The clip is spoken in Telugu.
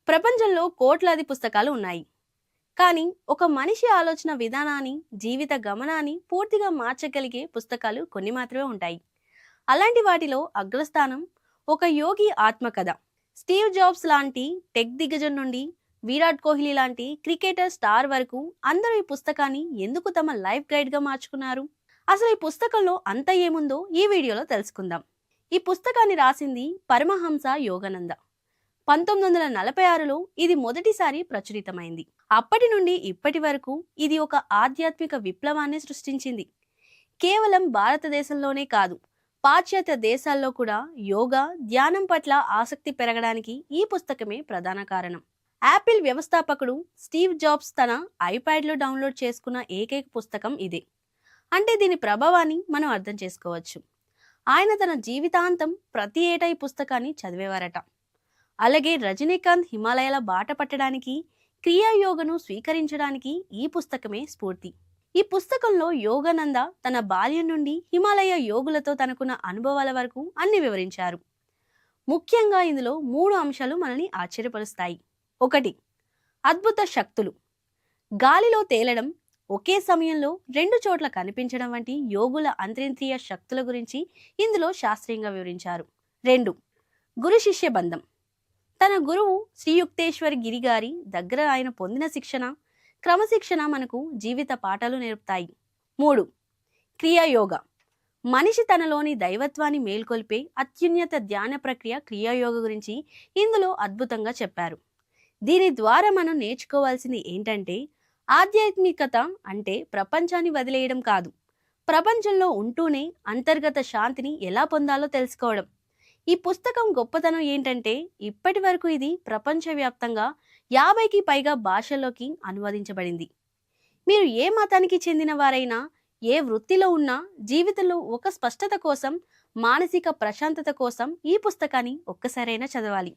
ప్రపంచంలో కోట్లాది పుస్తకాలు ఉన్నాయి. కానీ ఒక మనిషి ఆలోచన విధానాన్ని, జీవిత గమనాన్ని పూర్తిగా మార్చగలిగే పుస్తకాలు కొన్ని మాత్రమే ఉంటాయి. అలాంటి వాటిలో అగ్రస్థానం ఒక యోగి ఆత్మకథ. స్టీవ్ జాబ్స్ లాంటి టెక్ దిగ్గజం నుండి విరాట్ కోహ్లీ లాంటి క్రికెటర్ స్టార్ వరకు అందరూ ఈ పుస్తకాన్ని ఎందుకు తమ లైఫ్ గైడ్గా మార్చుకున్నారు? అసలు ఈ పుస్తకంలో అంత ఏముందో ఈ వీడియోలో తెలుసుకుందాం. ఈ పుస్తకాన్ని రాసింది పరమహంస యోగానంద. 1946లో ఇది మొదటిసారి ప్రచురితమైంది. అప్పటి నుండి ఇప్పటి వరకు ఇది ఒక ఆధ్యాత్మిక విప్లవాన్ని సృష్టించింది. కేవలం భారతదేశంలోనే కాదు, పాశ్చాత్య దేశాల్లో కూడా యోగా, ధ్యానం పట్ల ఆసక్తి పెరగడానికి ఈ పుస్తకమే ప్రధాన కారణం. యాపిల్ వ్యవస్థాపకుడు స్టీవ్ జాబ్స్ తన ఐప్యాడ్లో డౌన్లోడ్ చేసుకున్న ఏకైక పుస్తకం ఇదే. అంటే దీని ప్రభావాన్ని మనం అర్థం చేసుకోవచ్చు. ఆయన తన జీవితాంతం ప్రతి ఏటా ఈ పుస్తకాన్ని చదివేవారట. అలాగే రజనీకాంత్ హిమాలయాల బాట పట్టడానికి, క్రియాయోగను స్వీకరించడానికి ఈ పుస్తకమే స్ఫూర్తి. ఈ పుస్తకంలో యోగానంద తన బాల్యం నుండి హిమాలయ యోగులతో తనకున్న అనుభవాల వరకు అన్ని వివరించారు. ముఖ్యంగా ఇందులో 3 అంశాలు మనల్ని ఆశ్చర్యపరుస్తాయి. 1. అద్భుత శక్తులు. గాలిలో తేలడం, ఒకే సమయంలో 2 చోట్ల కనిపించడం వంటి యోగుల అంతరింద్రియ శక్తుల గురించి ఇందులో శాస్త్రీయంగా వివరించారు. 2. గురు శిష్య బంధం. తన గురువు శ్రీ యుక్తేశ్వర్ గిరి గారి దగ్గర ఆయన పొందిన శిక్షణ, క్రమశిక్షణ మనకు జీవిత పాఠాలు నేర్పుతాయి. 3. క్రియాయోగ. మనిషి తనలోని దైవత్వాన్ని మేల్కొల్పే అత్యున్నత ధ్యాన ప్రక్రియ క్రియాయోగ గురించి ఇందులో అద్భుతంగా చెప్పారు. దీని ద్వారా మనం నేర్చుకోవాల్సింది ఏంటంటే, ఆధ్యాత్మికత అంటే ప్రపంచాన్ని వదిలేయడం కాదు, ప్రపంచంలో ఉంటూనే అంతర్గత శాంతిని ఎలా పొందాలో తెలుసుకోవడం. ఈ పుస్తకం గొప్పతనం ఏంటంటే, ఇప్పటి వరకు ఇది ప్రపంచవ్యాప్తంగా 50కి పైగా భాషల్లోకి అనువదించబడింది. మీరు ఏ మతానికి చెందిన వారైనా, ఏ వృత్తిలో ఉన్నా, జీవితంలో ఒక స్పష్టత కోసం, మానసిక ప్రశాంతత కోసం ఈ పుస్తకాన్ని ఒక్కసారైనా చదవాలి.